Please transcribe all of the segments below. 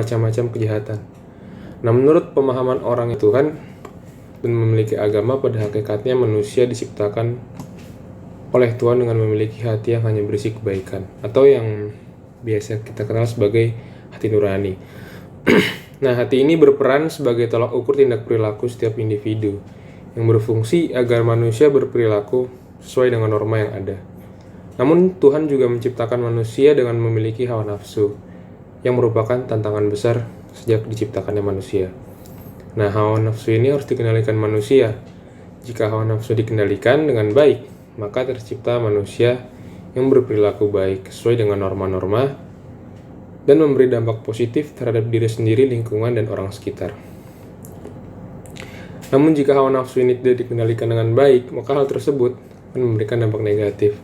macam-macam kejahatan. Nah, menurut pemahaman orang Tuhan dan memiliki agama, pada hakikatnya manusia diciptakan oleh Tuhan dengan memiliki hati yang hanya berisi kebaikan, atau yang biasa kita kenal sebagai hati nurani. Nah, hati ini berperan sebagai tolak ukur tindak perilaku setiap individu, yang berfungsi agar manusia berperilaku sesuai dengan norma yang ada. Namun, Tuhan juga menciptakan manusia dengan memiliki hawa nafsu, yang merupakan tantangan besar sejak diciptakannya manusia. Nah, hawa nafsu ini harus dikendalikan manusia. Jika hawa nafsu dikendalikan dengan baik, maka tercipta manusia yang berperilaku baik sesuai dengan norma-norma dan memberi dampak positif terhadap diri sendiri, lingkungan, dan orang sekitar. Namun jika hawa nafsu ini tidak dikendalikan dengan baik, maka hal tersebut akan memberikan dampak negatif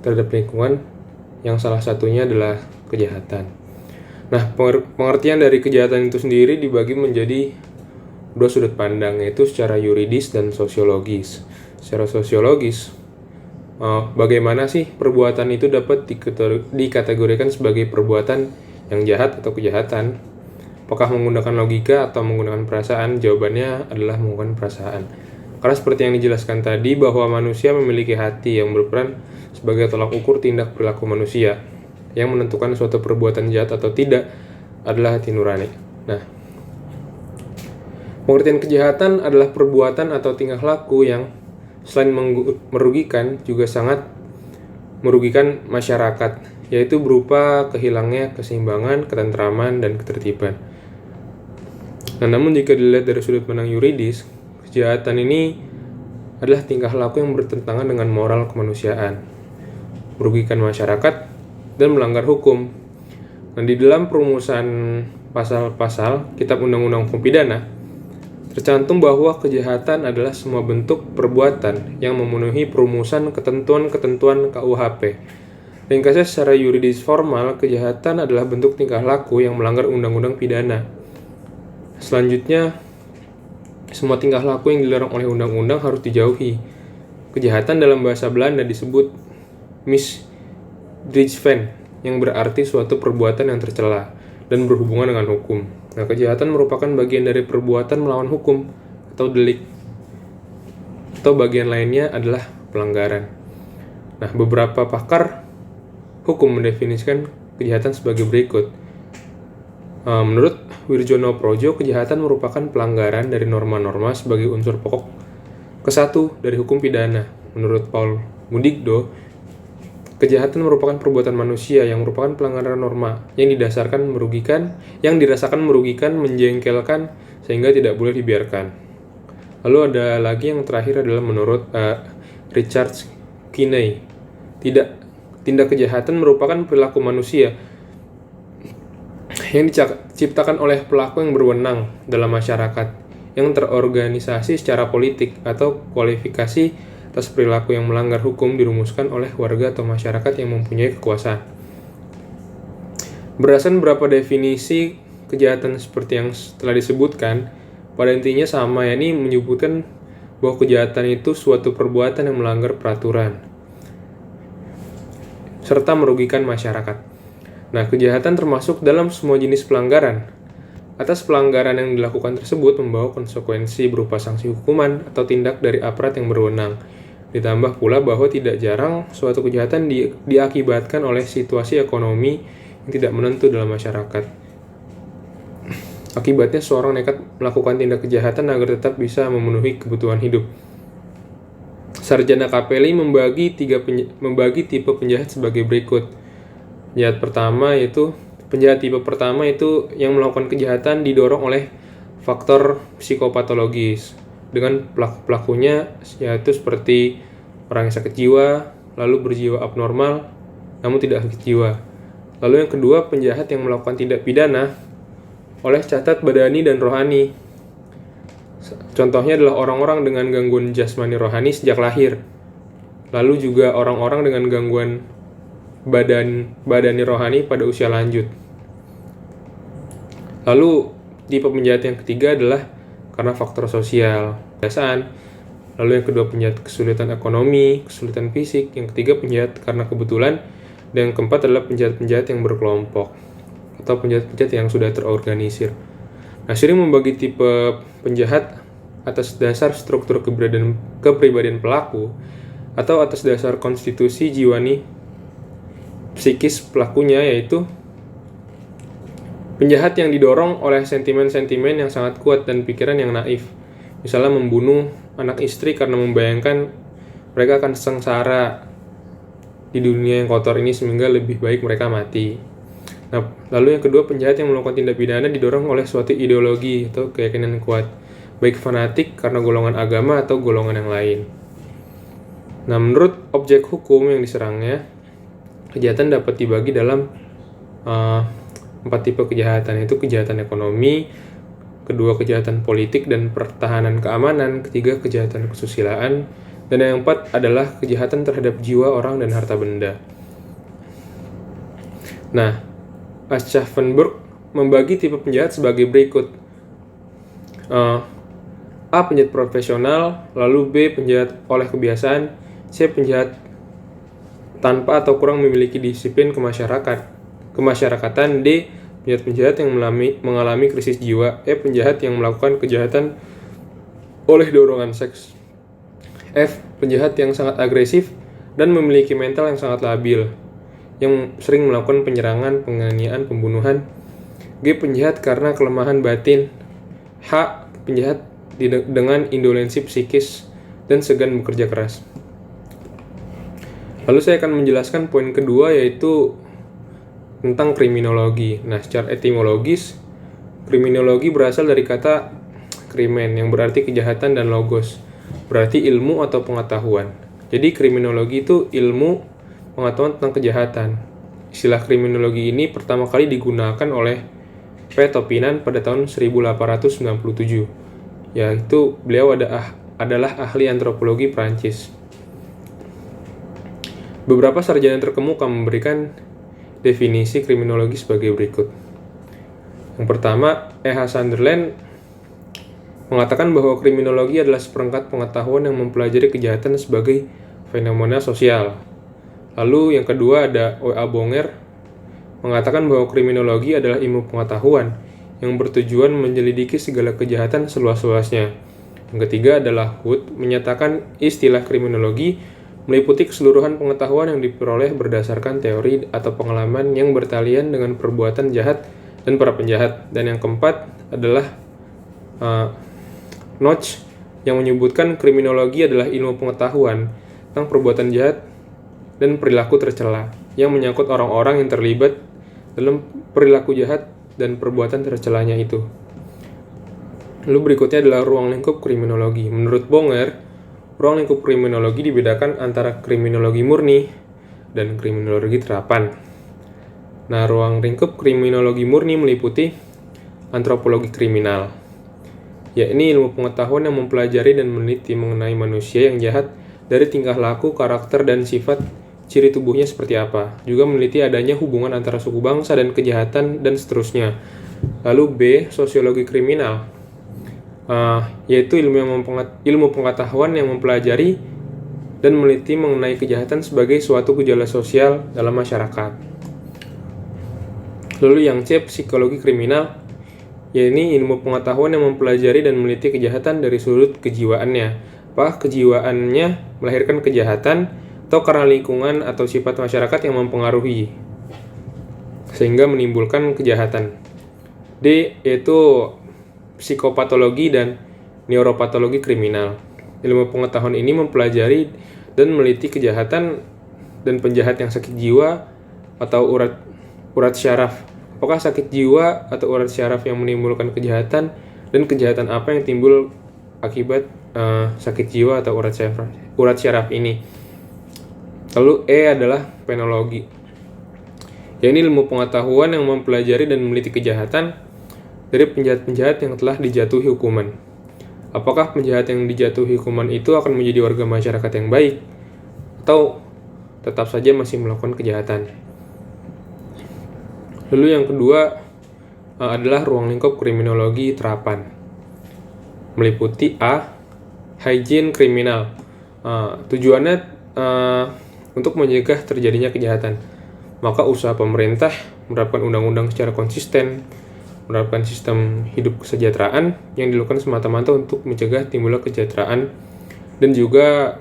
terhadap lingkungan, yang salah satunya adalah kejahatan. Nah, pengertian dari kejahatan itu sendiri dibagi menjadi dua sudut pandang, yaitu secara yuridis dan sosiologis. Secara sosiologis, bagaimana sih perbuatan itu dapat dikategorikan sebagai perbuatan yang jahat atau kejahatan? Apakah menggunakan logika atau menggunakan perasaan? Jawabannya adalah menggunakan perasaan. Karena seperti yang dijelaskan tadi, bahwa manusia memiliki hati yang berperan sebagai tolak ukur tindak perilaku manusia. Yang menentukan suatu perbuatan jahat atau tidak adalah hati nurani. Nah, pengertian kejahatan adalah perbuatan atau tingkah laku yang selain merugikan, juga sangat merugikan masyarakat, yaitu berupa kehilangnya keseimbangan, ketentraman, dan ketertiban. Nah, namun jika dilihat dari sudut pandang yuridis, kejahatan ini adalah tingkah laku yang bertentangan dengan moral kemanusiaan, merugikan masyarakat, dan melanggar hukum. Nah, di dalam perumusan pasal-pasal Kitab Undang-Undang Hukum Pidana tercantum bahwa kejahatan adalah semua bentuk perbuatan yang memenuhi perumusan ketentuan-ketentuan KUHP. Ringkasnya, secara yuridis formal, kejahatan adalah bentuk tingkah laku yang melanggar undang-undang pidana. Selanjutnya, semua tingkah laku yang dilarang oleh undang-undang harus dijauhi. Kejahatan dalam bahasa Belanda disebut misdrijven, yang berarti suatu perbuatan yang tercela dan berhubungan dengan hukum. Nah, kejahatan merupakan bagian dari perbuatan melawan hukum atau delik, atau bagian lainnya adalah pelanggaran. Nah, beberapa pakar hukum mendefinisikan kejahatan sebagai berikut. Menurut Wirjono Projo, kejahatan merupakan pelanggaran dari norma-norma sebagai unsur pokok kesatu dari hukum pidana. Menurut Paul Mudigdo, kejahatan merupakan perbuatan manusia yang merupakan pelanggaran norma yang dirasakan merugikan, menjengkelkan, sehingga tidak boleh dibiarkan. Lalu ada lagi yang terakhir adalah menurut Richard Kinney, tindak kejahatan merupakan perilaku manusia yang diciptakan oleh pelaku yang berwenang dalam masyarakat, yang terorganisasi secara politik, atau kualifikasi atas perilaku yang melanggar hukum dirumuskan oleh warga atau masyarakat yang mempunyai kekuasaan. Berdasarkan beberapa definisi kejahatan seperti yang telah disebutkan, pada intinya sama, yakni menyebutkan bahwa kejahatan itu suatu perbuatan yang melanggar peraturan serta merugikan masyarakat. Nah, kejahatan termasuk dalam semua jenis pelanggaran. Atas pelanggaran yang dilakukan tersebut membawa konsekuensi berupa sanksi hukuman atau tindak dari aparat yang berwenang. Ditambah pula bahwa tidak jarang suatu kejahatan diakibatkan oleh situasi ekonomi yang tidak menentu dalam masyarakat. Akibatnya seorang nekat melakukan tindak kejahatan agar tetap bisa memenuhi kebutuhan hidup. Sarjana Capelli membagi tipe penjahat sebagai berikut. Penjahat tipe pertama itu yang melakukan kejahatan didorong oleh faktor psikopatologis, dengan pelaku-pelakunya yaitu seperti orang yang sakit jiwa, lalu berjiwa abnormal, namun tidak sakit jiwa. Lalu yang kedua, penjahat yang melakukan tindak pidana oleh cacat badani dan rohani. Contohnya adalah orang-orang dengan gangguan jasmani rohani sejak lahir. Lalu juga orang-orang dengan gangguan badani rohani pada usia lanjut. Lalu tipe penjahat yang ketiga adalah karena faktor sosial, kebiasaan. Lalu yang kedua, penjahat kesulitan ekonomi, kesulitan fisik. Yang ketiga, penjahat karena kebetulan. Dan yang keempat adalah penjahat-penjahat yang berkelompok. atau penjahat-penjahat yang sudah terorganisir. Nah, sering membagi tipe penjahat atas dasar struktur kepribadian pelaku atau atas dasar konstitusi jiwani psikis pelakunya, yaitu penjahat yang didorong oleh sentimen-sentimen yang sangat kuat dan pikiran yang naif. Misalnya membunuh anak istri karena membayangkan mereka akan sengsara di dunia yang kotor ini sehingga lebih baik mereka mati. Nah, lalu yang kedua, penjahat yang melakukan tindak pidana didorong oleh suatu ideologi atau keyakinan yang kuat, baik fanatik karena golongan agama atau golongan yang lain. Nah, menurut objek hukum yang diserangnya, kejahatan dapat dibagi dalam 4 tipe kejahatan, yaitu kejahatan ekonomi, kedua kejahatan politik dan pertahanan keamanan, ketiga kejahatan kesusilaan, dan yang keempat adalah kejahatan terhadap jiwa orang dan harta benda. Nah, Aschaffenburg membagi tipe penjahat sebagai berikut. A. Penjahat profesional, lalu B. Penjahat oleh kebiasaan, C. Penjahat tanpa atau kurang memiliki disiplin kemasyarakatan, D. Penjahat-penjahat yang mengalami krisis jiwa, E. Penjahat yang melakukan kejahatan oleh dorongan seks, F. Penjahat yang sangat agresif dan memiliki mental yang sangat labil, yang sering melakukan penyerangan, penganiayaan, pembunuhan, G. Penjahat karena kelemahan batin, H. Penjahat dengan indolensi psikis dan segan bekerja keras. Lalu saya akan menjelaskan poin kedua, yaitu tentang kriminologi. Nah, secara etimologis, kriminologi berasal dari kata krimen yang berarti kejahatan dan logos berarti ilmu atau pengetahuan. Jadi kriminologi itu ilmu pengetahuan tentang kejahatan. Istilah kriminologi ini pertama kali digunakan oleh P. Topinan pada tahun 1897. Yaitu beliau adalah ahli antropologi Prancis. Beberapa sarjana terkemuka memberikan definisi kriminologi sebagai berikut. Yang pertama, E.H. Sunderland mengatakan bahwa kriminologi adalah seperangkat pengetahuan yang mempelajari kejahatan sebagai fenomena sosial. Lalu yang kedua ada W.A. Bonger mengatakan bahwa kriminologi adalah ilmu pengetahuan yang bertujuan menyelidiki segala kejahatan seluas-luasnya. Yang ketiga adalah Hood menyatakan istilah kriminologi meliputi keseluruhan pengetahuan yang diperoleh berdasarkan teori atau pengalaman yang bertalian dengan perbuatan jahat dan para penjahat. Dan yang keempat adalah Notch yang menyebutkan kriminologi adalah ilmu pengetahuan tentang perbuatan jahat dan perilaku tercela yang menyangkut orang-orang yang terlibat dalam perilaku jahat dan perbuatan tercelanya itu. Lalu berikutnya adalah ruang lingkup kriminologi. Menurut Bonger, ruang lingkup kriminologi dibedakan antara kriminologi murni dan kriminologi terapan. Nah, ruang lingkup kriminologi murni meliputi antropologi kriminal, yakni ilmu pengetahuan yang mempelajari dan meneliti mengenai manusia yang jahat dari tingkah laku, karakter, dan sifat ciri tubuhnya seperti apa. Juga meneliti adanya hubungan antara suku bangsa dan kejahatan, dan seterusnya. Lalu B. Sosiologi kriminal, yaitu ilmu pengetahuan yang mempelajari dan meneliti mengenai kejahatan sebagai suatu gejala sosial dalam masyarakat. Lalu yang C. Psikologi kriminal, yakni ilmu pengetahuan yang mempelajari dan meneliti kejahatan dari sudut kejiwaannya. Apakah kejiwaannya melahirkan kejahatan atau karena lingkungan atau sifat masyarakat yang mempengaruhi sehingga menimbulkan kejahatan. D. Yaitu psikopatologi dan neuropatologi kriminal. Ilmu pengetahuan ini mempelajari dan meneliti kejahatan dan penjahat yang sakit jiwa atau urat syaraf. Apakah sakit jiwa atau urat syaraf yang menimbulkan kejahatan, dan kejahatan apa yang timbul akibat sakit jiwa atau urat syaraf ini. Lalu E adalah penologi, yakni ilmu pengetahuan yang mempelajari dan meneliti kejahatan dari penjahat-penjahat yang telah dijatuhi hukuman. Apakah penjahat yang dijatuhi hukuman itu akan menjadi warga masyarakat yang baik atau tetap saja masih melakukan kejahatan. Lalu yang kedua adalah ruang lingkup kriminologi terapan. Meliputi A. Hygiene kriminal. Tujuannya untuk mencegah terjadinya kejahatan. Maka usaha pemerintah menerapkan undang-undang secara konsisten, menerapkan sistem hidup kesejahteraan yang dilakukan semata-mata untuk mencegah timbulnya kesejahteraan, dan juga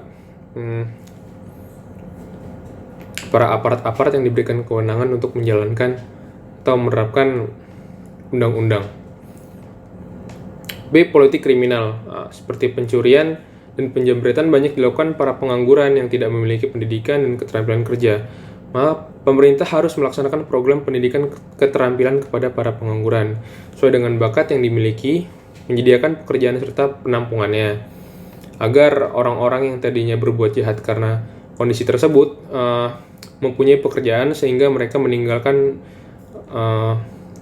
para aparat-aparat yang diberikan kewenangan untuk menjalankan atau menerapkan undang-undang. B. Politik kriminal, seperti pencurian dan penjamretan banyak dilakukan para pengangguran yang tidak memiliki pendidikan dan keterampilan kerja. Maka pemerintah harus melaksanakan program pendidikan keterampilan kepada para pengangguran sesuai dengan bakat yang dimiliki, menyediakan pekerjaan serta penampungannya, agar orang-orang yang tadinya berbuat jahat karena kondisi tersebut mempunyai pekerjaan sehingga mereka meninggalkan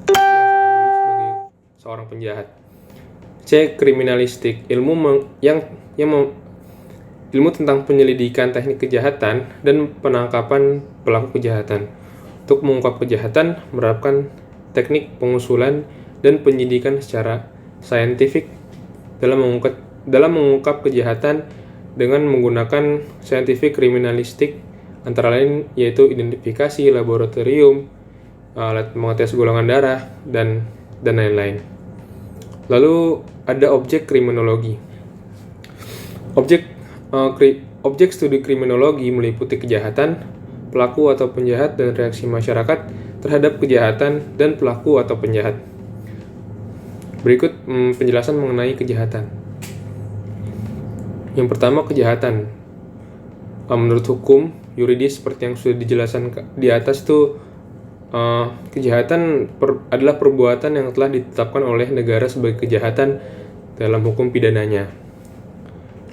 sebagai seorang penjahat. C. Kriminalistik, ilmu tentang penyelidikan teknik kejahatan dan penangkapan pelaku kejahatan. Untuk mengungkap kejahatan, menerapkan teknik pengusulan dan penyidikan secara saintifik dalam mengungkap kejahatan dengan menggunakan scientific kriminalistik, antara lain yaitu identifikasi laboratorium, alat mengetes golongan darah, dan lain-lain. Lalu ada objek kriminologi. Objek studi kriminologi meliputi kejahatan, pelaku atau penjahat, dan reaksi masyarakat terhadap kejahatan dan pelaku atau penjahat. Berikut penjelasan mengenai kejahatan. Yang pertama, kejahatan. Menurut hukum yuridis seperti yang sudah dijelaskan di atas tuh, kejahatan adalah perbuatan yang telah ditetapkan oleh negara sebagai kejahatan dalam hukum pidananya.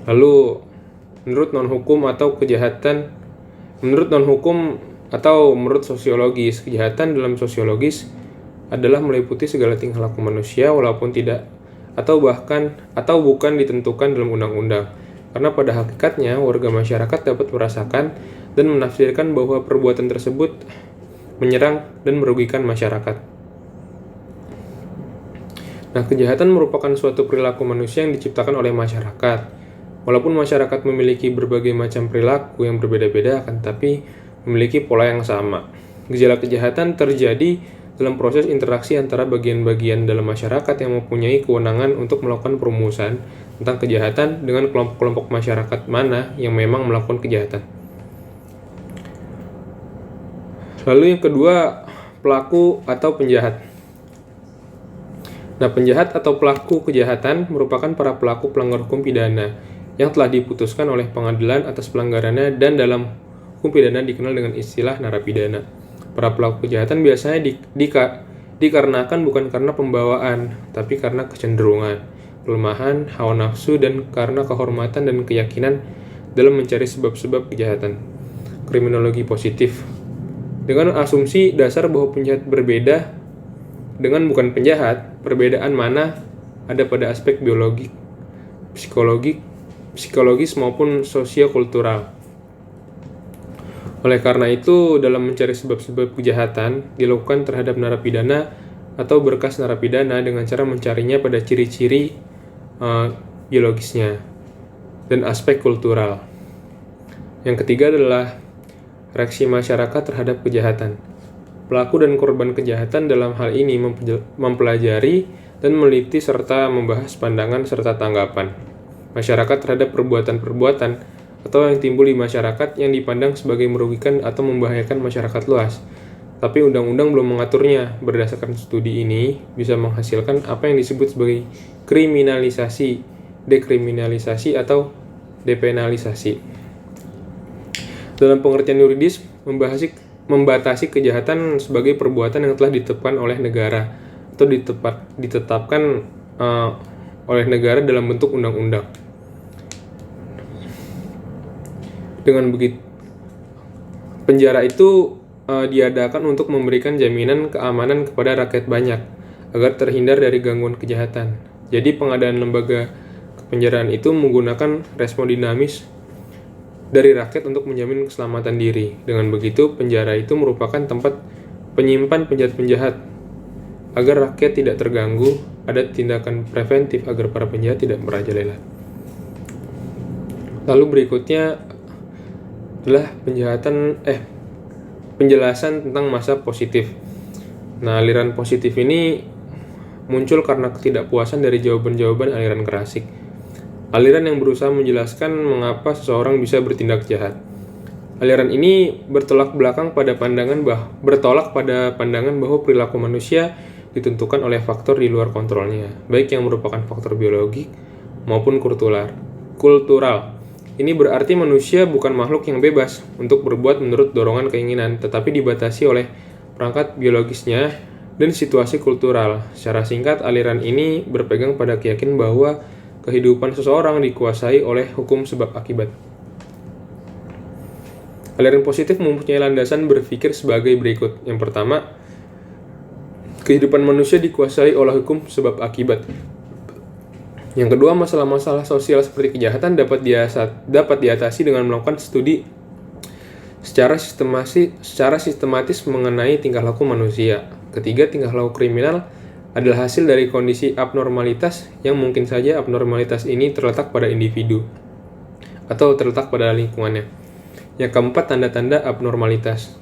Lalu menurut non-hukum atau menurut sosiologis, kejahatan dalam sosiologis adalah meliputi segala tingkah laku manusia walaupun tidak atau bukan ditentukan dalam undang-undang. Karena pada hakikatnya warga masyarakat dapat merasakan dan menafsirkan bahwa perbuatan tersebut menyerang dan merugikan masyarakat. Nah, kejahatan merupakan suatu perilaku manusia yang diciptakan oleh masyarakat. Walaupun masyarakat memiliki berbagai macam perilaku yang berbeda-beda, akan tetapi memiliki pola yang sama. Gejala kejahatan terjadi dalam proses interaksi antara bagian-bagian dalam masyarakat yang mempunyai kewenangan untuk melakukan perumusan tentang kejahatan dengan kelompok-kelompok masyarakat mana yang memang melakukan kejahatan. Lalu yang kedua, pelaku atau penjahat. Nah, penjahat atau pelaku kejahatan merupakan para pelaku pelanggar hukum pidana yang telah diputuskan oleh pengadilan atas pelanggarannya dan dalam hukum pidana dikenal dengan istilah narapidana. Para pelaku kejahatan biasanya dikarenakan bukan karena pembawaan, tapi karena kecenderungan, kelemahan, hawa nafsu, dan karena kehormatan dan keyakinan dalam mencari sebab-sebab kejahatan. Kriminologi positif. Dengan asumsi dasar bahwa penjahat berbeda dengan bukan penjahat, perbedaan mana ada pada aspek biologis, psikologis maupun sosiokultural. Oleh karena itu, dalam mencari sebab-sebab kejahatan dilakukan terhadap narapidana atau berkas narapidana dengan cara mencarinya pada ciri-ciri biologisnya dan aspek kultural. Yang ketiga adalah reaksi masyarakat terhadap kejahatan. Pelaku dan korban kejahatan dalam hal ini mempelajari dan meneliti serta membahas pandangan serta tanggapan masyarakat terhadap perbuatan-perbuatan atau yang timbul di masyarakat yang dipandang sebagai merugikan atau membahayakan masyarakat luas. Tapi undang-undang belum mengaturnya. Berdasarkan studi ini bisa menghasilkan apa yang disebut sebagai kriminalisasi, dekriminalisasi, atau depenalisasi. Dalam pengertian yuridis, membatasi kejahatan sebagai perbuatan yang telah ditetapkan oleh negara atau ditetapkan oleh negara dalam bentuk undang-undang. Dengan begitu, penjara itu diadakan untuk memberikan jaminan keamanan kepada rakyat banyak agar terhindar dari gangguan kejahatan. Jadi pengadaan lembaga kepenjaraan itu menggunakan respon dinamis dari rakyat untuk menjamin keselamatan diri. Dengan begitu, penjara itu merupakan tempat penyimpan penjahat-penjahat agar rakyat tidak terganggu. Ada tindakan preventif agar para penjahat tidak merajalela. Lalu berikutnya adalah penjelasan tentang masa positif. Nah, aliran positif ini muncul karena ketidakpuasan dari jawaban-jawaban aliran klasik. Aliran yang berusaha menjelaskan mengapa seseorang bisa bertindak jahat. Aliran ini bertolak pada pandangan bahwa perilaku manusia ditentukan oleh faktor di luar kontrolnya, baik yang merupakan faktor biologik maupun kultural. Ini berarti manusia bukan makhluk yang bebas untuk berbuat menurut dorongan keinginan, tetapi dibatasi oleh perangkat biologisnya dan situasi kultural. Secara singkat, aliran ini berpegang pada keyakinan bahwa kehidupan seseorang dikuasai oleh hukum sebab akibat. Aliran positif mempunyai landasan berpikir sebagai berikut. Yang pertama, kehidupan manusia dikuasai oleh hukum sebab akibat. Yang kedua, masalah-masalah sosial seperti kejahatan dapat diatasi dengan melakukan studi secara sistematis mengenai tingkah laku manusia. Ketiga, tingkah laku kriminal adalah hasil dari kondisi abnormalitas yang mungkin saja abnormalitas ini terletak pada individu atau terletak pada lingkungannya. Yang keempat, tanda-tanda abnormalitas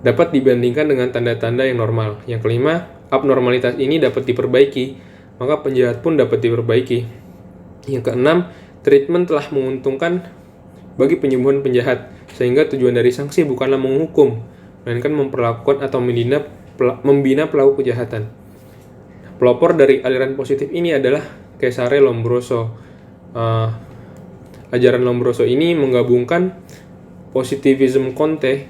dapat dibandingkan dengan tanda-tanda yang normal. Yang kelima, abnormalitas ini dapat diperbaiki, maka penjahat pun dapat diperbaiki. Yang keenam, treatment telah menguntungkan bagi penyembuhan penjahat, sehingga tujuan dari sanksi bukanlah menghukum, melainkan memperlakukan atau membina pelaku kejahatan. Pelopor dari aliran positif ini adalah Cesare Lombroso. Ajaran Lombroso ini menggabungkan positivisme Comte,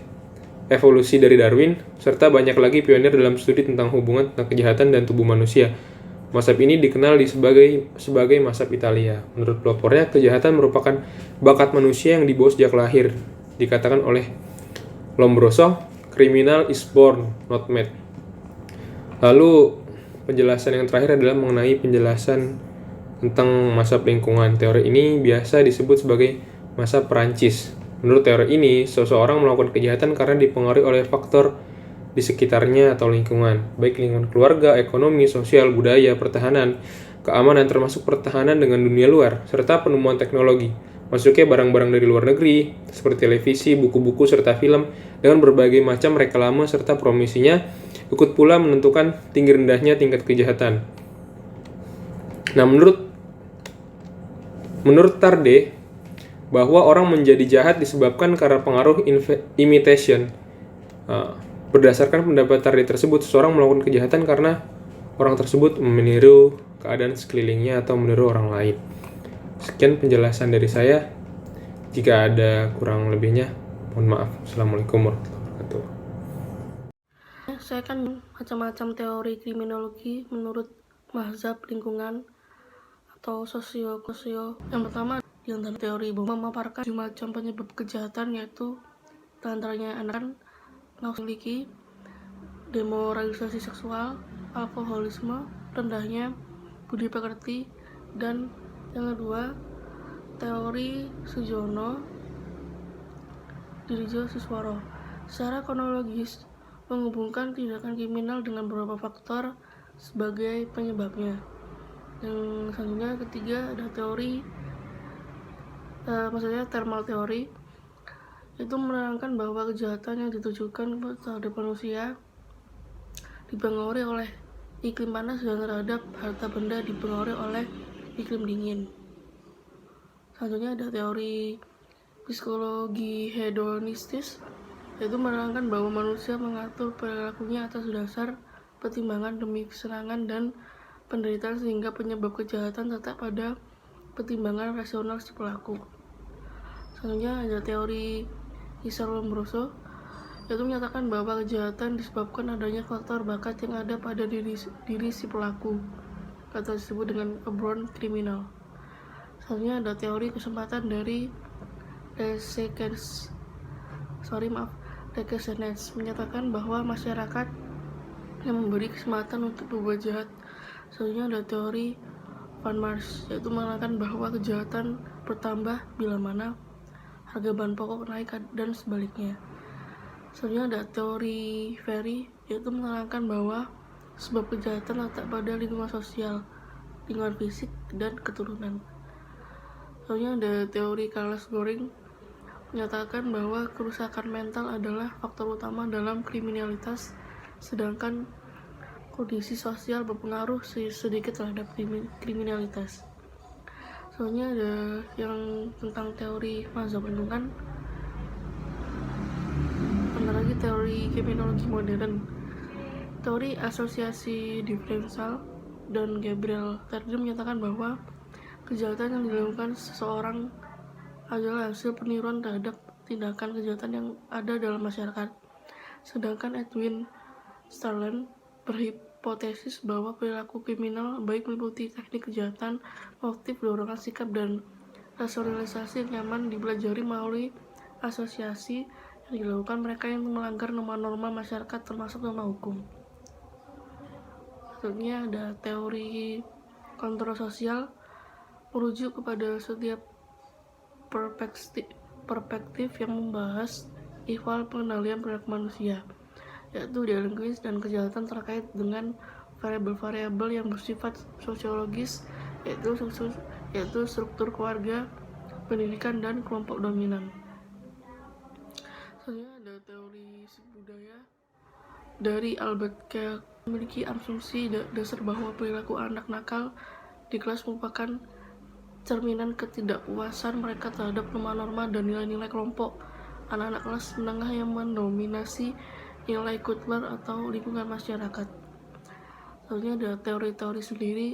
evolusi dari Darwin, serta banyak lagi pionir dalam studi tentang hubungan tentang kejahatan dan tubuh manusia. Mazhab ini dikenal sebagai mazhab Italia. Menurut pelopornya, kejahatan merupakan bakat manusia yang dibawa sejak lahir. Dikatakan oleh Lombroso, criminal is born, not made. Lalu, penjelasan yang terakhir adalah mengenai penjelasan tentang mazhab lingkungan. Teori ini biasa disebut sebagai mazhab Perancis. Menurut teori ini, seseorang melakukan kejahatan karena dipengaruhi oleh faktor di sekitarnya atau lingkungan, baik lingkungan keluarga, ekonomi, sosial, budaya, pertahanan, keamanan termasuk pertahanan dengan dunia luar, serta penemuan teknologi. Masuknya barang-barang dari luar negeri, seperti televisi, buku-buku, serta film, dengan berbagai macam reklame serta promosinya, ikut pula menentukan tinggi rendahnya tingkat kejahatan. Nah, menurut Tarde, bahwa orang menjadi jahat disebabkan karena pengaruh imitation. Berdasarkan pendapat Tarde tersebut, seseorang melakukan kejahatan karena orang tersebut meniru keadaan sekelilingnya atau meniru orang lain. Sekian penjelasan dari saya. Jika ada kurang lebihnya, mohon maaf. Assalamualaikum warahmatullahi wabarakatuh. Saya akan macam-macam teori kriminologi menurut mazhab lingkungan atau sosio. Yang pertama, di antara teori memaparkan macam penyebab kejahatan, yaitu antaranya anak memiliki demoralisasi seksual, alkoholisme, rendahnya budi pekerti, dan yang kedua, teori Sujono Dirijo Siswaro secara kronologis menghubungkan tindakan kriminal dengan beberapa faktor sebagai penyebabnya. Yang selanjutnya ketiga ada teori thermal teori, itu menerangkan bahwa kejahatan yang ditujukan terhadap manusia dipengaruhi oleh iklim panas dan terhadap harta benda dipengaruhi oleh iklim dingin. Selanjutnya ada teori psikologi hedonistis, yaitu menerangkan bahwa manusia mengatur perilakunya atas dasar pertimbangan demi kesenangan dan penderitaan, sehingga penyebab kejahatan tetap pada pertimbangan rasional si pelaku. Selanjutnya ada teori Cesare Lombroso, yaitu menyatakan bahwa kejahatan disebabkan adanya faktor bakat yang ada pada diri si pelaku, atau disebut dengan a born criminal. Selanjutnya ada teori kesempatan dari Rekesenes, menyatakan bahwa masyarakat yang memberi kesempatan untuk berbuat jahat. Selanjutnya ada teori Van Mars, yaitu mengatakan bahwa kejahatan bertambah bila mana harga bahan pokok naik dan sebaliknya. Selanjutnya ada teori Ferry, yaitu menerangkan bahwa sebab kejahatan letak pada lingkungan sosial, lingkungan fisik, dan keturunan. Selanjutnya ada teori Carlos Goring, menyatakan bahwa kerusakan mental adalah faktor utama dalam kriminalitas sedangkan kondisi sosial berpengaruh sedikit terhadap kriminalitas. Soalnya ada yang tentang teori mazhab lingkungan, ada lagi teori kriminologi modern, teori asosiasi diferensial, dan Gabriel Tardy menyatakan bahwa kejahatan yang dilakukan seseorang adalah hasil peniruan terhadap tindakan kejahatan yang ada dalam masyarakat. Sedangkan Edwin Starland berhipotesis bahwa perilaku kriminal baik meliputi teknik kejahatan, motif, dorongan, sikap, dan rasionalisasi yang nyaman dipelajari melalui asosiasi yang dilakukan mereka yang melanggar norma-norma masyarakat termasuk norma hukum. Selanjutnya ada teori kontrol sosial, merujuk kepada setiap perspektif yang membahas ihwal pengendalian perilaku manusia, yaitu dialogis dan kejahatan terkait dengan variabel-variabel yang bersifat sosiologis, yaitu struktur keluarga, pendidikan, dan kelompok dominan. Selanjutnya ada teori budaya dari Albert Keck, memiliki asumsi dasar bahwa perilaku anak nakal di kelas merupakan cerminan ketidakpuasan mereka terhadap norma-norma dan nilai-nilai kelompok anak-anak kelas menengah yang mendominasi nilai kultural atau lingkungan masyarakat. Selanjutnya ada teori-teori sendiri